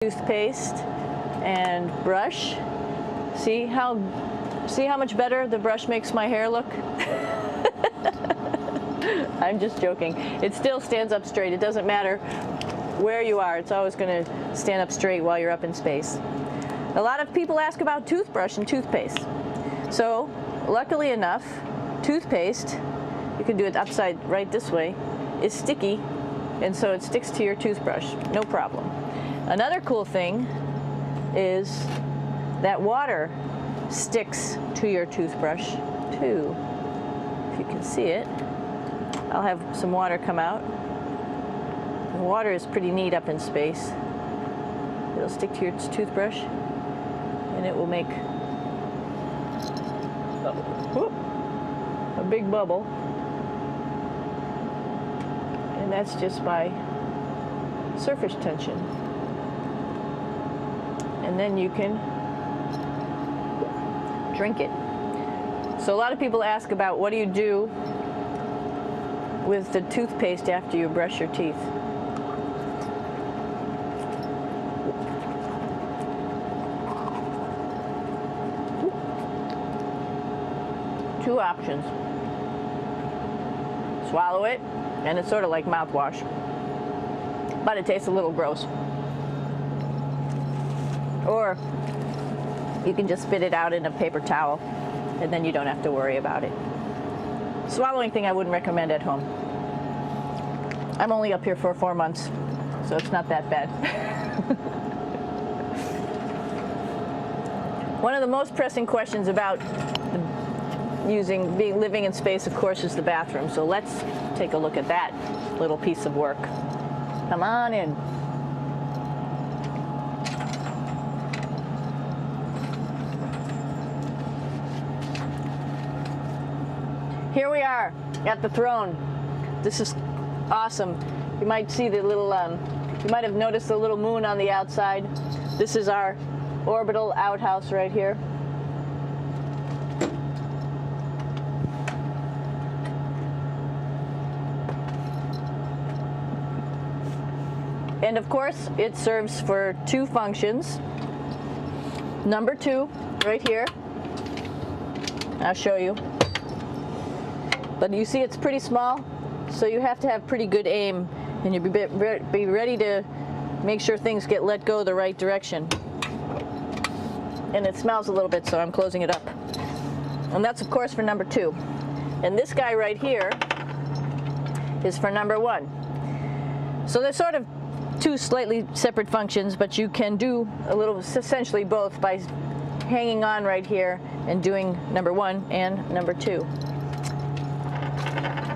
Toothpaste and brush. See how much better the brush makes my hair look? I'm just joking. It still stands up straight. It doesn't matter where you are. It's always going to stand up straight while you're up in space. A lot of people ask about toothbrush and toothpaste. So, luckily enough, toothpaste, you can do it upside right this way, is sticky, and so it sticks to your toothbrush. No problem. Another cool thing is that water sticks to your toothbrush too. If you can see it, I'll have some water come out. The water is pretty neat up in space. It'll stick to your toothbrush and it will make a big bubble. And that's just by surface tension. And then you can drink it. So a lot of people ask about what do you do with the toothpaste after you brush your teeth. Two options. Swallow it, and it's sort of like mouthwash, but it tastes a little gross. Or you can just spit it out in a paper towel, and then you don't have to worry about it. Swallowing thing I wouldn't recommend at home. I'm only up here for 4 months, so it's not that bad. One of the most pressing questions about living in space, of course, is the bathroom. So let's take a look at that little piece of work. Come on in. Here we are at the throne. This is awesome. You might see the little, you might have noticed the little moon on the outside. This is our orbital outhouse right here. And of course, it serves for two functions. Number 2, right here. I'll show you. But you see it's pretty small, so you have to have pretty good aim, and you be ready to make sure things get let go the right direction. And it smells a little bit, so I'm closing it up. And that's of course for number 2. And this guy right here is for number 1. So they're sort of two slightly separate functions, but you can do essentially both by hanging on right here and doing number 1 and number 2.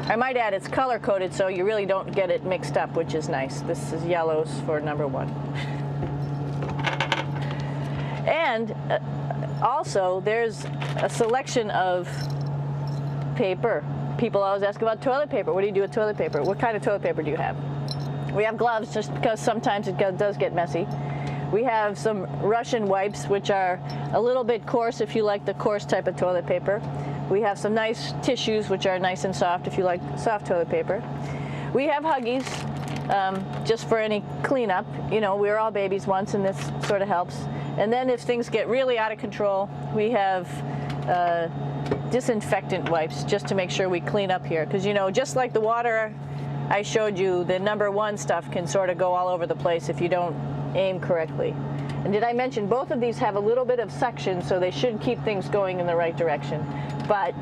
I might add it's color coded so you really don't get it mixed up, which is nice. This is yellows for number 1. And also there's a selection of paper. People always ask about toilet paper. What do you do with toilet paper? What kind of toilet paper do you have? We have gloves just because sometimes it does get messy. We have some Russian wipes, which are a little bit coarse if you like the coarse type of toilet paper. We have some nice tissues, which are nice and soft if you like soft toilet paper. We have Huggies, just for any cleanup. You know, we were all babies once, and this sort of helps. And then if things get really out of control, we have disinfectant wipes, just to make sure we clean up here. Because, you know, just like the water I showed you, the number 1 stuff can sort of go all over the place if you don't aim correctly. And did I mention both of these have a little bit of suction, so they should keep things going in the right direction. But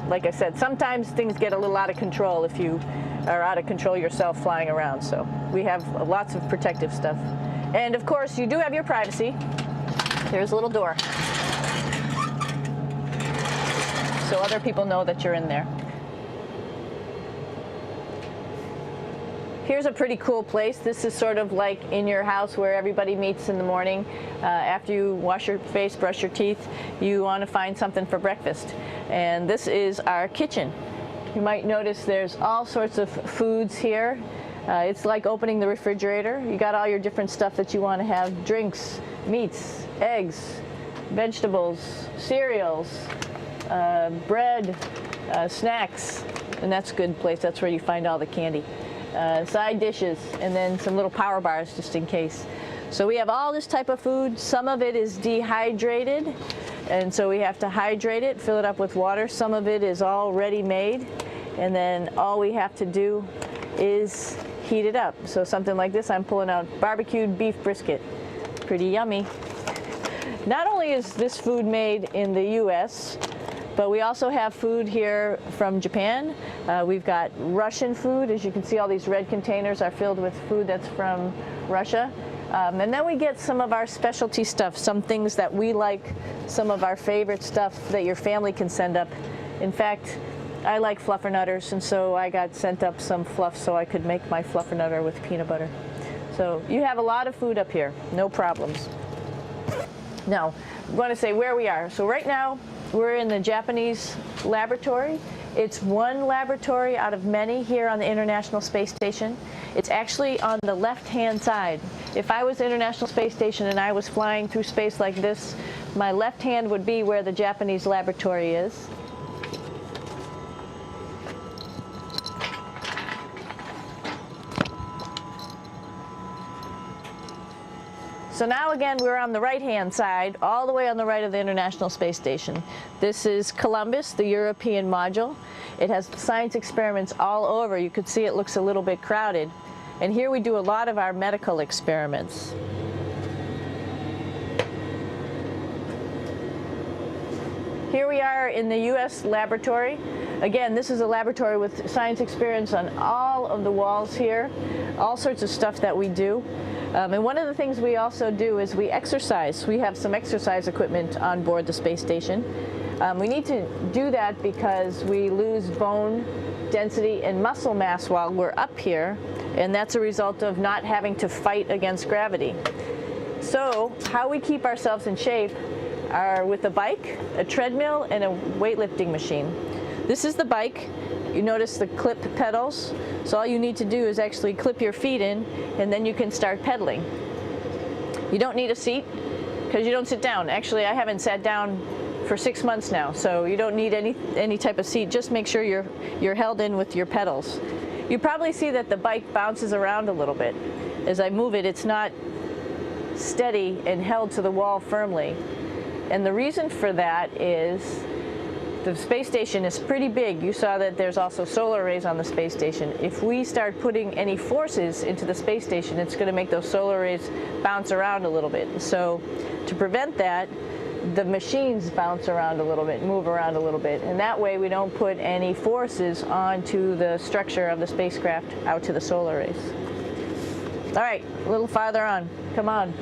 like I said, sometimes things get a little out of control if you are out of control yourself flying around. So we have lots of protective stuff. And of course, you do have your privacy. There's a little door, so other people know that you're in there. Here's a pretty cool place. This is sort of like in your house where everybody meets in the morning. After you wash your face, brush your teeth, you want to find something for breakfast. And this is our kitchen. You might notice there's all sorts of foods here. It's like opening the refrigerator. You got all your different stuff that you want to have: drinks, meats, eggs, vegetables, cereals, bread, snacks. And that's a good place. That's where you find all the candy. Side dishes, and then some little power bars just in case. So we have all this type of food. Some of it is dehydrated, and so we have to hydrate it, fill it up with water. Some of it is already made, and then all we have to do is heat it up. So something like this, I'm pulling out barbecued beef brisket. Pretty yummy. Not only is this food made in the US, but we also have food here from Japan. We've got Russian food. As you can see, all these red containers are filled with food that's from Russia. And then we get some of our specialty stuff, some things that we like, some of our favorite stuff that your family can send up. In fact, I like fluffernutters, and so I got sent up some fluff so I could make my fluffernutter with peanut butter. So you have a lot of food up here, no problems. Now, I'm going to say where we are. So right now, we're in the Japanese laboratory. It's one laboratory out of many here on the International Space Station. It's actually on the left-hand side. If I was International Space Station and I was flying through space like this, my left hand would be where the Japanese laboratory is. So now again, we're on the right-hand side, all the way on the right of the International Space Station. This is Columbus, the European module. It has science experiments all over. You could see it looks a little bit crowded. And here we do a lot of our medical experiments. Here we are in the US laboratory. Again, this is a laboratory with science experiments on all of the walls here, all sorts of stuff that we do. And one of the things we also do is we exercise. We have some exercise equipment on board the space station. We need to do that because we lose bone density and muscle mass while we're up here, and that's a result of not having to fight against gravity. So how we keep ourselves in shape are with a bike, a treadmill, and a weightlifting machine. This is the bike. You notice the clip pedals. So all you need to do is actually clip your feet in, and then you can start pedaling. You don't need a seat because you don't sit down. Actually, I haven't sat down for 6 months now, so you don't need any type of seat. Just make sure you're held in with your pedals. You probably see that the bike bounces around a little bit. As I move it, it's not steady and held to the wall firmly. And the reason for that is the space station is pretty big. You saw that there's also solar arrays on the space station. If we start putting any forces into the space station, it's going to make those solar arrays bounce around a little bit. So to prevent that, the machines bounce around a little bit, move around a little bit, and that way we don't put any forces onto the structure of the spacecraft out to the solar arrays. All right, a little farther on. Come on.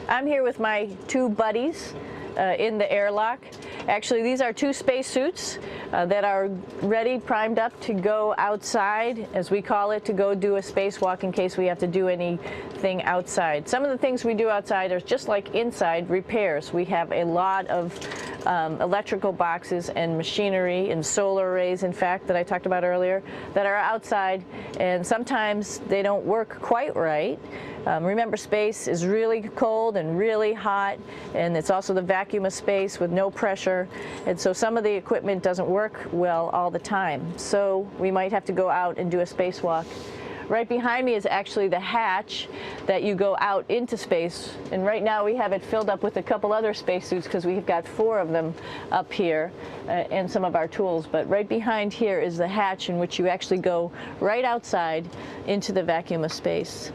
I'm here with my two buddies in the airlock. Actually, these are two spacesuits that are ready, primed up to go outside, as we call it, to go do a spacewalk in case we have to do anything outside. Some of the things we do outside are just like inside, repairs. We have a lot of electrical boxes and machinery and solar arrays, in fact, that I talked about earlier, that are outside, and sometimes they don't work quite right. Remember, space is really cold and really hot, and it's also the vacuum of space with no pressure, and so some of the equipment doesn't work well all the time. So we might have to go out and do a spacewalk. Right behind me is actually the hatch that you go out into space, and right now we have it filled up with a couple other spacesuits because we've got 4 of them up here and some of our tools. But right behind here is the hatch in which you actually go right outside into the vacuum of space.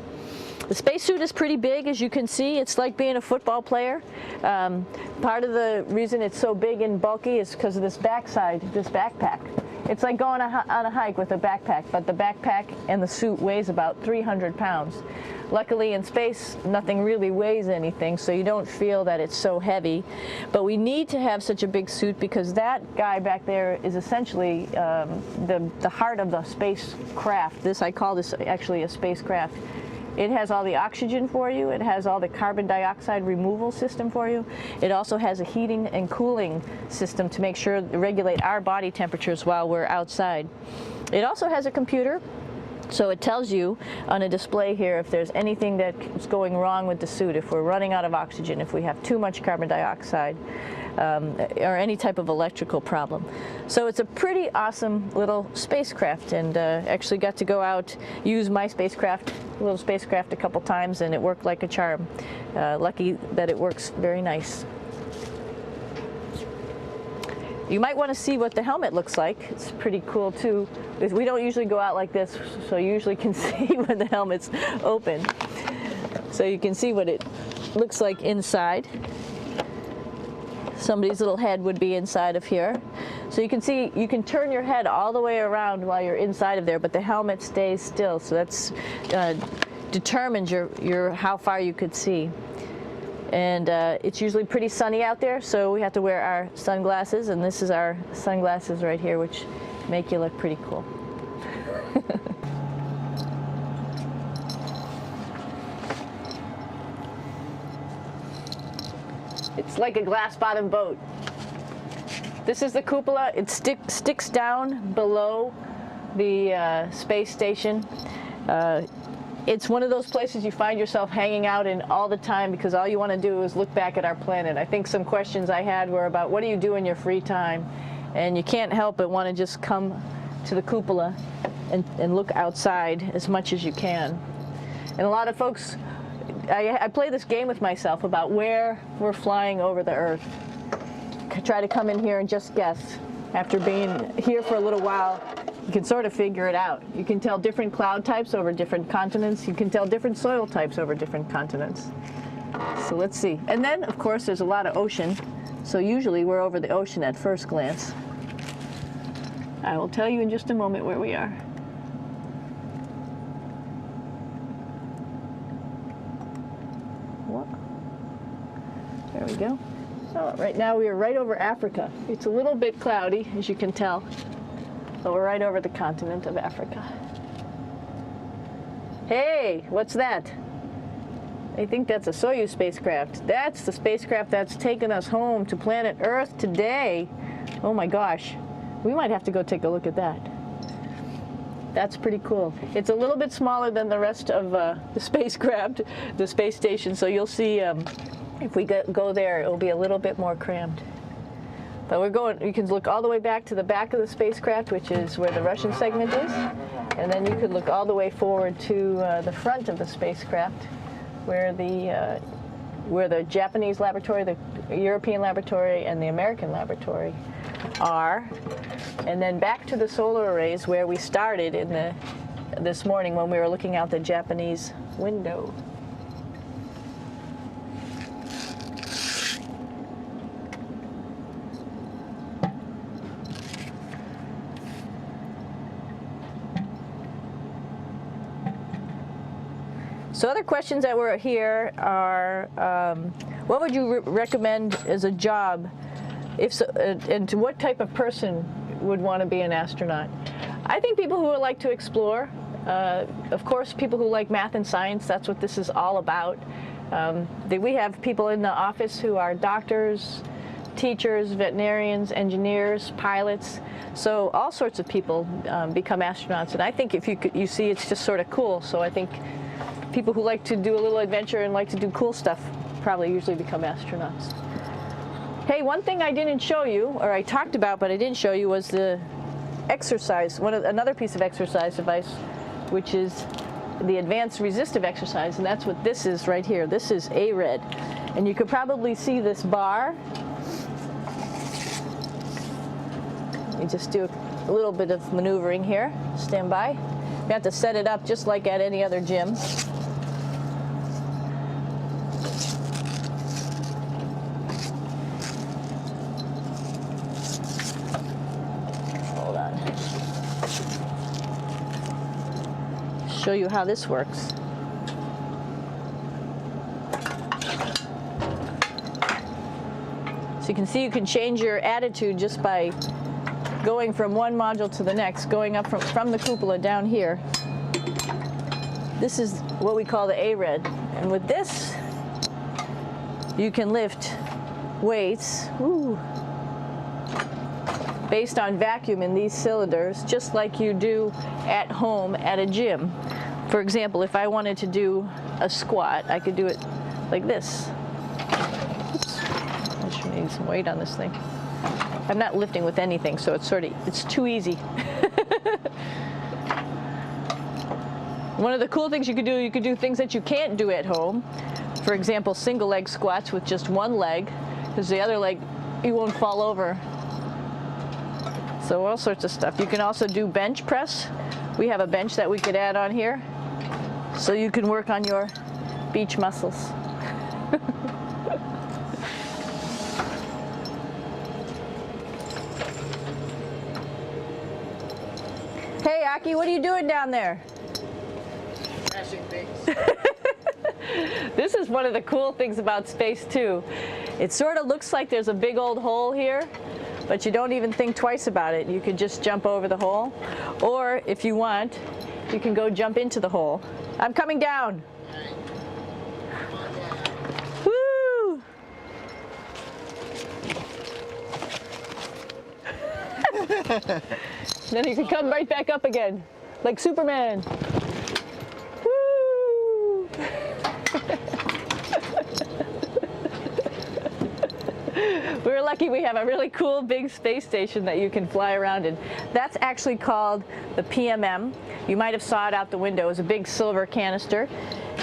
The spacesuit is pretty big, as you can see. It's like being a football player. Part of the reason it's so big and bulky is because of this backside, this backpack. It's like going on a hike with a backpack, but the backpack and the suit weighs about 300 pounds. Luckily in space, nothing really weighs anything, so you don't feel that it's so heavy. But we need to have such a big suit because that guy back there is essentially the heart of the spacecraft. I call this actually a spacecraft. It has all the oxygen for you. It has all the carbon dioxide removal system for you. It also has a heating and cooling system to make sure to regulate our body temperatures while we're outside. It also has a computer. So it tells you on a display here if there's anything that's going wrong with the suit, if we're running out of oxygen, if we have too much carbon dioxide, or any type of electrical problem. So it's a pretty awesome little spacecraft, and actually got to go out, use my little spacecraft a couple times, and it worked like a charm. Lucky that it works very nice. You might want to see what the helmet looks like. It's pretty cool too. We don't usually go out like this, so you usually can see when the helmet's open. So you can see what it looks like inside. Somebody's little head would be inside of here. So you can see, you can turn your head all the way around while you're inside of there, but the helmet stays still. So that's determines your how far you could see. And it's usually pretty sunny out there, so we have to wear our sunglasses, and this is our sunglasses right here, which make you look pretty cool. It's like a glass-bottom boat. This is the cupola. It sticks down below the space station. It's one of those places you find yourself hanging out in all the time because all you want to do is look back at our planet. I think some questions I had were about what do you do in your free time? And you can't help but want to just come to the cupola and look outside as much as you can. And a lot of folks, I play this game with myself about where we're flying over the Earth. I try to come in here and just guess. After being here for a little while, you can sort of figure it out. You can tell different cloud types over different continents. You can tell different soil types over different continents. So let's see. And then, of course, there's a lot of ocean. So usually we're over the ocean at first glance. I will tell you in just a moment where we are. What? There we go. Oh, right now we are right over Africa. It's a little bit cloudy, as you can tell. But we're right over the continent of Africa. Hey, what's that? I think that's a Soyuz spacecraft. That's the spacecraft that's taken us home to planet Earth today. Oh my gosh. We might have to go take a look at that. That's pretty cool. It's a little bit smaller than the rest of the spacecraft, the space station, so you'll see if we go there, it'll be a little bit more crammed. But we're going, you can look all the way back to the back of the spacecraft, which is where the Russian segment is. And then you could look all the way forward to the front of the spacecraft, where the Japanese laboratory, the European laboratory, and the American laboratory are. And then back to the solar arrays where we started this morning when we were looking out the Japanese window. So other questions that were here are, what would you recommend as a job, if so, and to what type of person would want to be an astronaut? I think people who would like to explore, of course people who like math and science, that's what this is all about. We have people in the office who are doctors, teachers, veterinarians, engineers, pilots, so all sorts of people become astronauts, and I think if you see it's just sort of cool, so I think people who like to do a little adventure and like to do cool stuff probably usually become astronauts. Hey, one thing I didn't show you, or I talked about but I didn't show you, was the exercise, another piece of exercise device, which is the advanced resistive exercise, and that's what this is right here. This is ARED, and you could probably see this bar. Let me just do a little bit of maneuvering here. Stand by. You have to set it up just like at any other gym. Show you how this works. So you can see you can change your attitude just by going from one module to the next, going up from the cupola down here. This is what we call the ARED. And with this, you can lift weights. Ooh. based on vacuum in these cylinders, just like you do at home at a gym. For example, if I wanted to do a squat, I could do it like this. Oops. I should need some weight on this thing. I'm not lifting with anything, so it's too easy. One of the cool things you could do things that you can't do at home. For example, single leg squats with just one leg, because the other leg, you won't fall over. So all sorts of stuff. You can also do bench press. We have a bench that we could add on here, so you can work on your beach muscles. Hey, Aki, what are you doing down there? Crashing things. This is one of the cool things about space too. It sort of looks like there's a big old hole here, but you don't even think twice about it. You could just jump over the hole, or if you want, you can go jump into the hole. I'm coming down. Woo! Then you can come right back up again, like Superman. Woo! We're lucky we have a really cool big space station that you can fly around in. That's actually called the PMM. You might have saw it out the window. It's a big silver canister.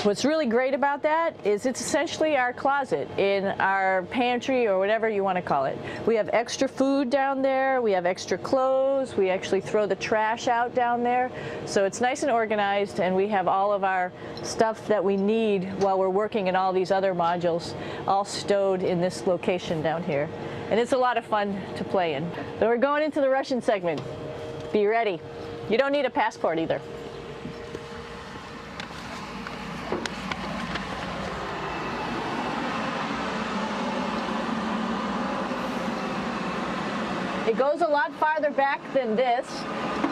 What's really great about that is it's essentially our closet in our pantry, or whatever you want to call it. We have extra food down there, we have extra clothes, we actually throw the trash out down there. So it's nice and organized, and we have all of our stuff that we need while we're working in all these other modules all stowed in this location down here. And it's a lot of fun to play in. So we're going into the Russian segment. Be ready. You don't need a passport either. It goes a lot farther back than this.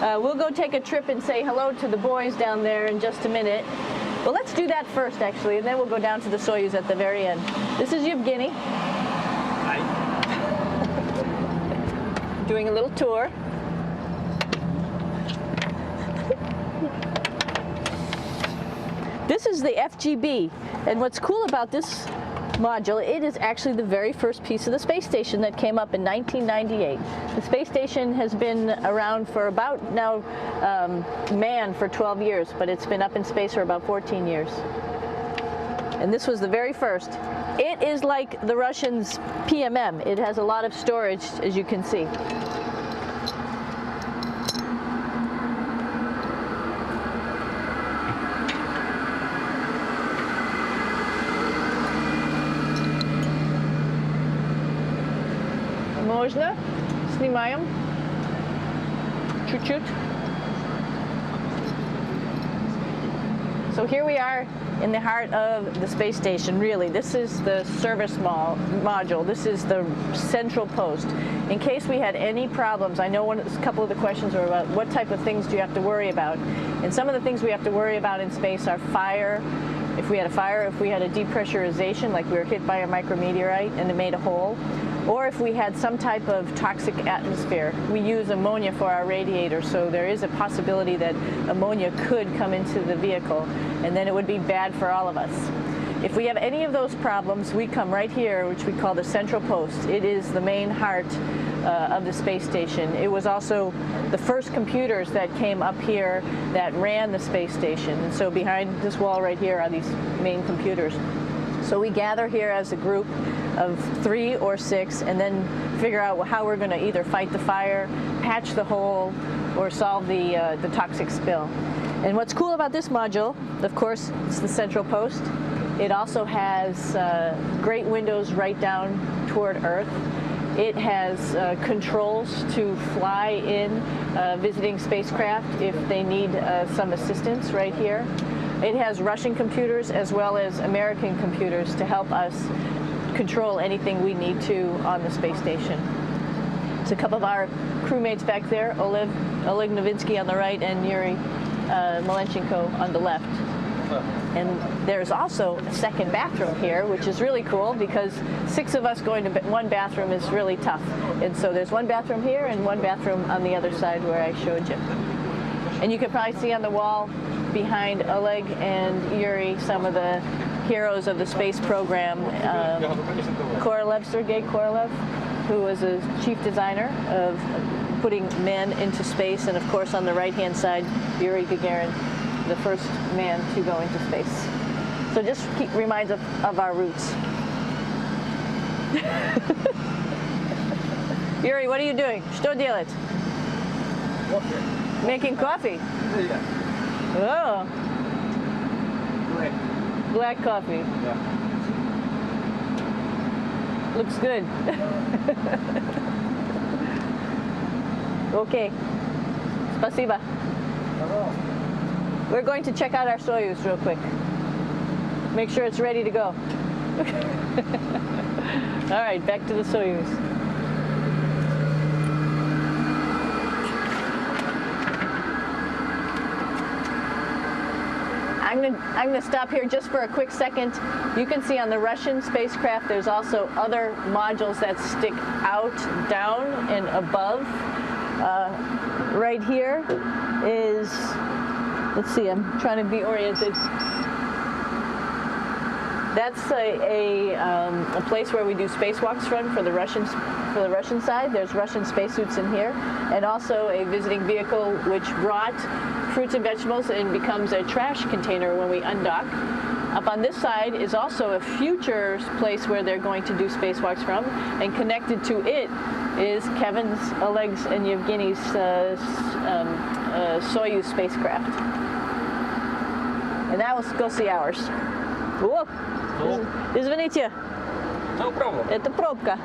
We'll go take a trip and say hello to the boys down there in just a minute. Well, let's do that first, actually, and then we'll go down to the Soyuz at the very end. This is Yevgeny. Hi. Doing a little tour. This is the FGB, and what's cool about this module, it is actually the very first piece of the space station that came up in 1998. The space station has been around for about now, manned for 12 years, but it's been up in space for about 14 years. And this was the very first. It is like the Russians' PMM. It has a lot of storage, as you can see. Можно? Снимаем. Чуть-чуть. So here we are in the heart of the space station, really. This is the service module. This is the central post. In case we had any problems, I know a couple of the questions were about what type of things do you have to worry about. And some of the things we have to worry about in space are fire. If we had a fire, if we had a depressurization, like we were hit by a micrometeorite and it made a hole, or if we had some type of toxic atmosphere. We use ammonia for our radiator, so there is a possibility that ammonia could come into the vehicle, and then it would be bad for all of us. If we have any of those problems, we come right here, which we call the central post. It is the main heart of the space station. It was also the first computers that came up here that ran the space station. And so behind this wall right here are these main computers. So we gather here as a group of 3 or 6 and then figure out how we're going to either fight the fire, patch the hole, or solve the toxic spill. And what's cool about this module, of course, it's the central post. It also has great windows right down toward Earth. It has controls to fly in visiting spacecraft if they need some assistance right here. It has Russian computers as well as American computers to help us control anything we need to on the space station. It's a couple of our crewmates back there, Oleg Novinsky on the right and Yuri Malenchenko on the left. And there's also a second bathroom here, which is really cool because 6 of us going to one bathroom is really tough. And so there's one bathroom here and one bathroom on the other side where I showed you. And you can probably see on the wall behind Oleg and Yuri some of the heroes of the space program. Korolev, Sergei Korolev, who was a chief designer of putting men into space, and of course on the right-hand side, Yuri Gagarin, the first man to go into space. So just reminds of our roots. Yuri, what are you doing? Что делать? Making coffee. Oh. Black coffee. Yeah. Looks good. Okay. Спасибо. We're going to check out our Soyuz real quick. Make sure it's ready to go. All right, back to the Soyuz. I'm gonna stop here just for a quick second. You can see on the Russian spacecraft there's also other modules that stick out, down, and above. Right here is, let's see, I'm trying to be oriented. That's a place where we do spacewalks from for the Russian side. There's Russian spacesuits in here, and also a visiting vehicle which brought fruits and vegetables and becomes a trash container when we undock. Up on this side is also a future place where they're going to do spacewalks from, and connected to it is Kevin's, Oleg's, and Yevgeny's Soyuz spacecraft. And now let's go see ours. О, извините, No problem. это пробка.